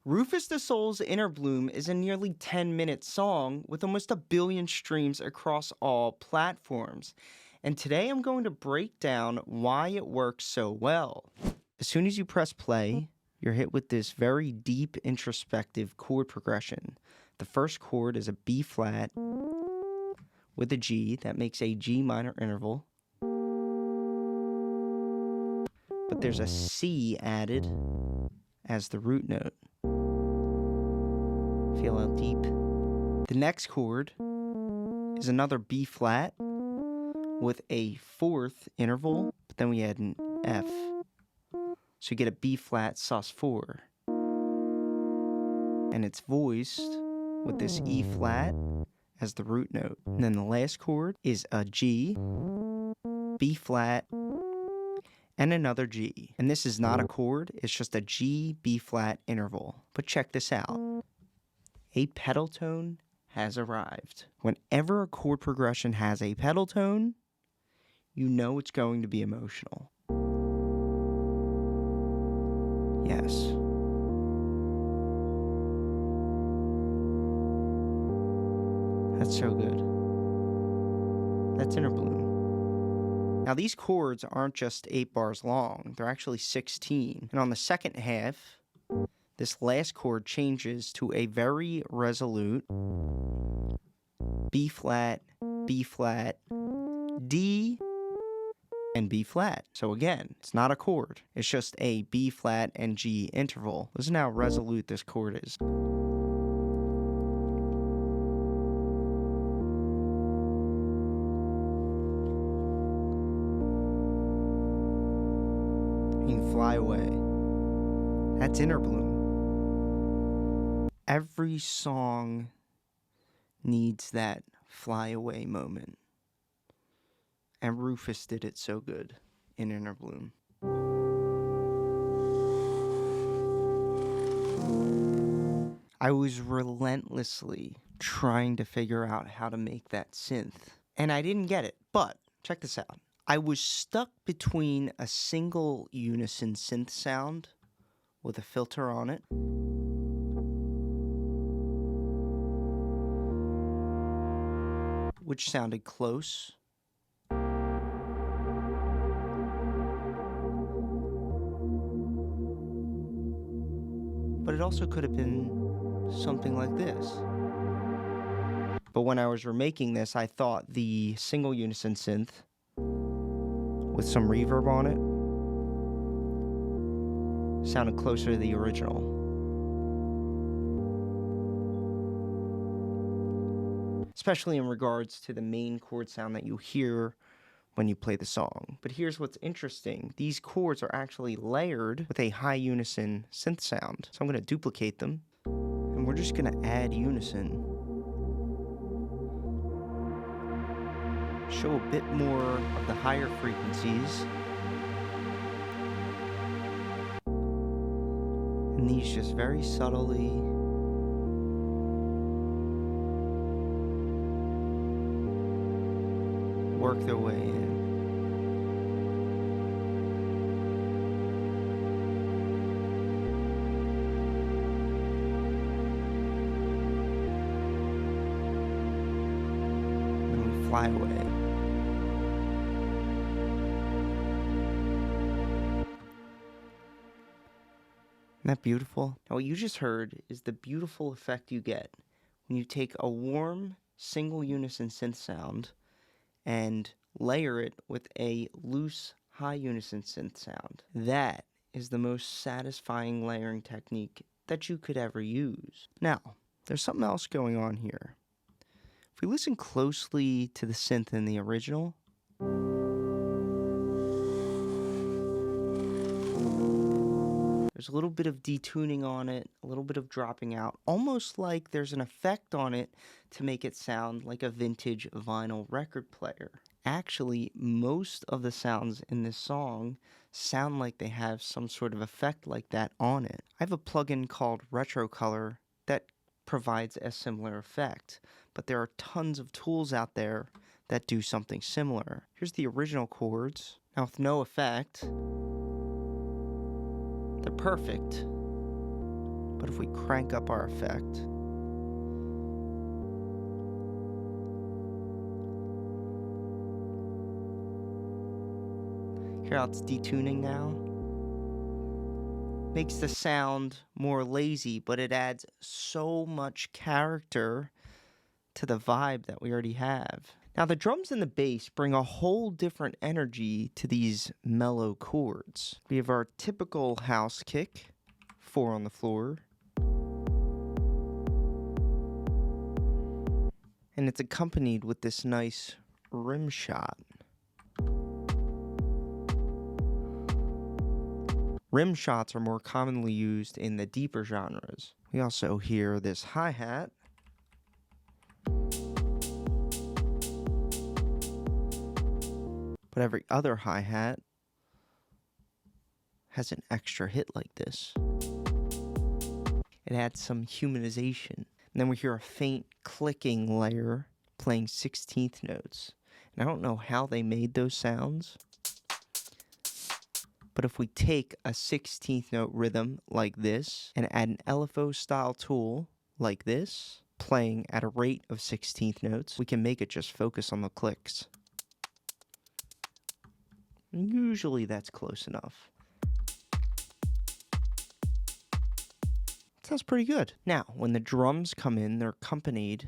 Rufus the Soul's Inner Bloom is a nearly 10-minute song with almost 1 billion streams across all platforms. And today I'm going to break down why it works so well. As soon as you press play, you're hit with this very deep introspective chord progression. The first chord is a B flat with a G that makes a G minor interval. But there's a C added as the root note. Feel how deep. The next chord is another B flat with a fourth interval, but then we add an F. So you get a B flat sus4. And it's voiced with this E flat as the root note. And then the last chord is a G, B flat, and another G. And this is not a chord, it's just a G, B flat interval. But check this out. A pedal tone has arrived. Whenever a chord progression has a pedal tone, you know it's going to be emotional. Yes. That's so good. That's Inner Bloom. Now these chords aren't just 8 bars long, they're actually 16. And on the second half, this last chord changes to a very resolute B flat, D, and B flat. So again, it's not a chord. It's just a B flat and G interval. Listen how resolute this chord is. You can fly away. That's Inner Bloom. Every song needs that fly away moment. And Rufus did it so good in Inner Bloom. I was relentlessly trying to figure out how to make that synth. And I didn't get it, but check this out. I was stuck between a single unison synth sound with a filter on it, which sounded close, but it also could have been something like this. But when I was remaking this, I thought the single unison synth with some reverb on it sounded closer to the original. Especially in regards to the main chord sound that you hear when you play the song. But here's what's interesting. These chords are actually layered with a high unison synth sound. So I'm going to duplicate them, and we're just going to add unison. Show a bit more of the higher frequencies. And these just very subtly work their way in. And we fly away. Isn't that beautiful? Now what you just heard is the beautiful effect you get when you take a warm single unison synth sound and layer it with a loose high unison synth sound. That is the most satisfying layering technique that you could ever use. Now, there's something else going on here. If we listen closely to the synth in the original, there's a little bit of detuning on it, a little bit of dropping out, almost like there's an effect on it to make it sound like a vintage vinyl record player. Actually, most of the sounds in this song sound like they have some sort of effect like that on it. I have a plugin called Retro Color that provides a similar effect, but there are tons of tools out there that do something similar. Here's the original chords. Now with no effect, they're perfect. But if we crank up our effect, hear how it's detuning now? Makes the sound more lazy, but it adds so much character to the vibe that we already have. Now the drums and the bass bring a whole different energy to these mellow chords. We have our typical house kick, 4 on the floor. And it's accompanied with this nice rim shot. Rim shots are more commonly used in the deeper genres. We also hear this hi-hat. But every other hi-hat has an extra hit like this. It adds some humanization. And then we hear a faint clicking layer playing 16th notes. And I don't know how they made those sounds. But if we take a 16th note rhythm like this and add an LFO style tool like this, playing at a rate of 16th notes, we can make it just focus on the clicks. And usually that's close enough. Sounds pretty good. Now, when the drums come in, they're accompanied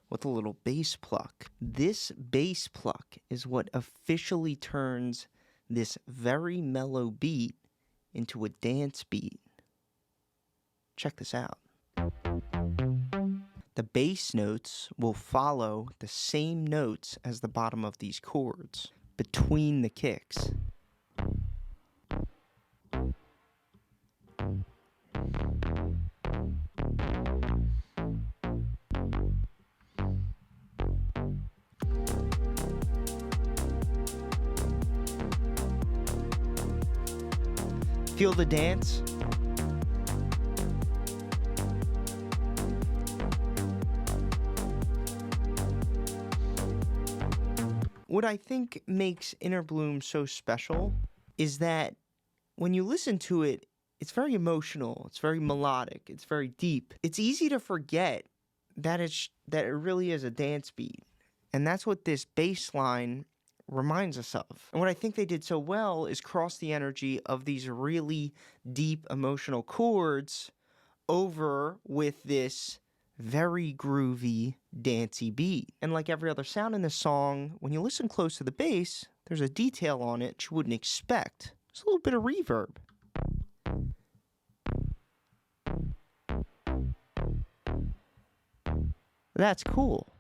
with a little bass pluck. This bass pluck is what officially turns this very mellow beat into a dance beat. Check this out. The bass notes will follow the same notes as the bottom of these chords between the kicks. Feel the dance? What I think makes Inner Bloom so special is that when you listen to it, it's very emotional, it's very melodic, it's very deep. It's easy to forget that it really is a dance beat. And that's what this bass line reminds us of. And what I think they did so well is cross the energy of these really deep emotional chords over with this very groovy, dancey beat. And like every other sound in this song, when you listen close to the bass, there's a detail on it you wouldn't expect. There's a little bit of reverb. That's cool.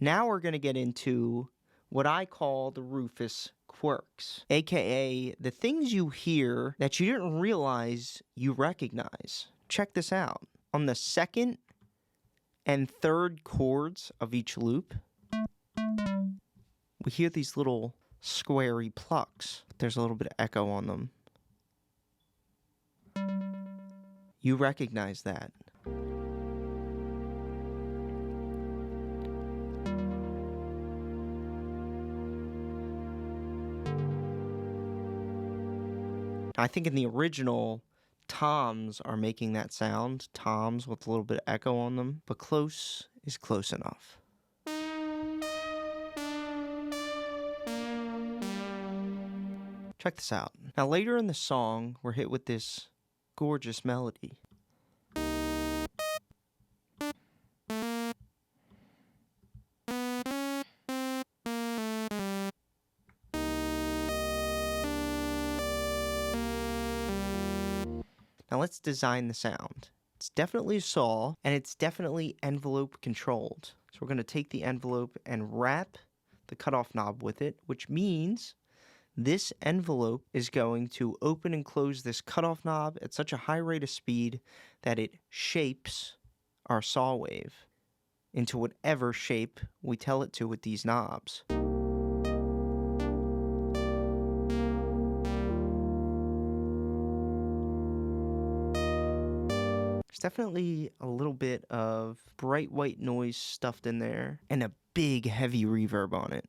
Now we're going to get into what I call the Rufus quirks, aka the things you hear that you didn't realize you recognize. Check this out. On the second and third chords of each loop, we hear these little squarey plucks. There's a little bit of echo on them. You recognize that. I think in the original, toms are making that sound. Toms with a little bit of echo on them. But close is close enough. Check this out. Now later in the song, we're hit with this gorgeous melody. Now let's design the sound. It's definitely a saw, and it's definitely envelope controlled. So we're going to take the envelope and wrap the cutoff knob with it, which means this envelope is going to open and close this cutoff knob at such a high rate of speed that it shapes our saw wave into whatever shape we tell it to with these knobs. Definitely a little bit of bright white noise stuffed in there and a big heavy reverb on it.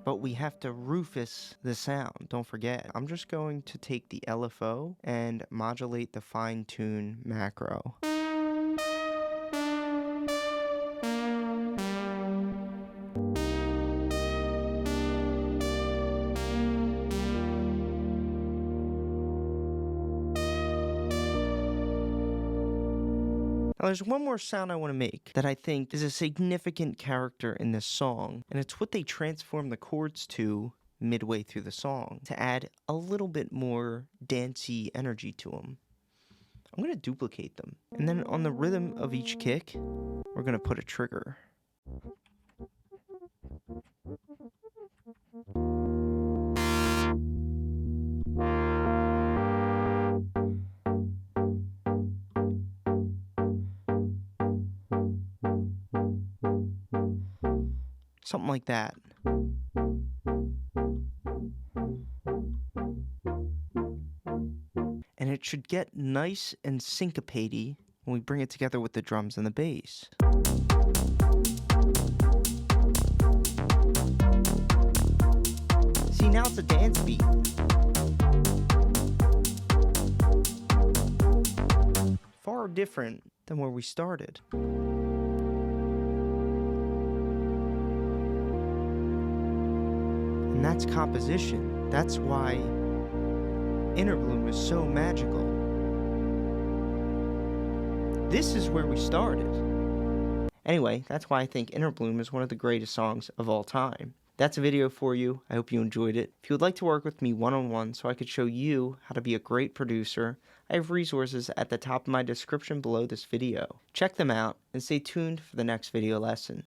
But we have to Rufus the sound, don't forget. I'm just going to take the LFO and modulate the fine tune macro. Now, there's one more sound I want to make that I think is a significant character in this song, and it's what they transform the chords to midway through the song to add a little bit more dancey energy to them. I'm going to duplicate them, and then on the rhythm of each kick, we're going to put a trigger. Something like that. And it should get nice and syncopatey when we bring it together with the drums and the bass. See, now it's a dance beat. Far different than where we started. And that's composition. That's why Inner Bloom is so magical. This is where we started. Anyway, that's why I think Inner Bloom is one of the greatest songs of all time. That's a video for you. I hope you enjoyed it. If you would like to work with me one-on-one so I could show you how to be a great producer, I have resources at the top of my description below this video. Check them out and stay tuned for the next video lesson.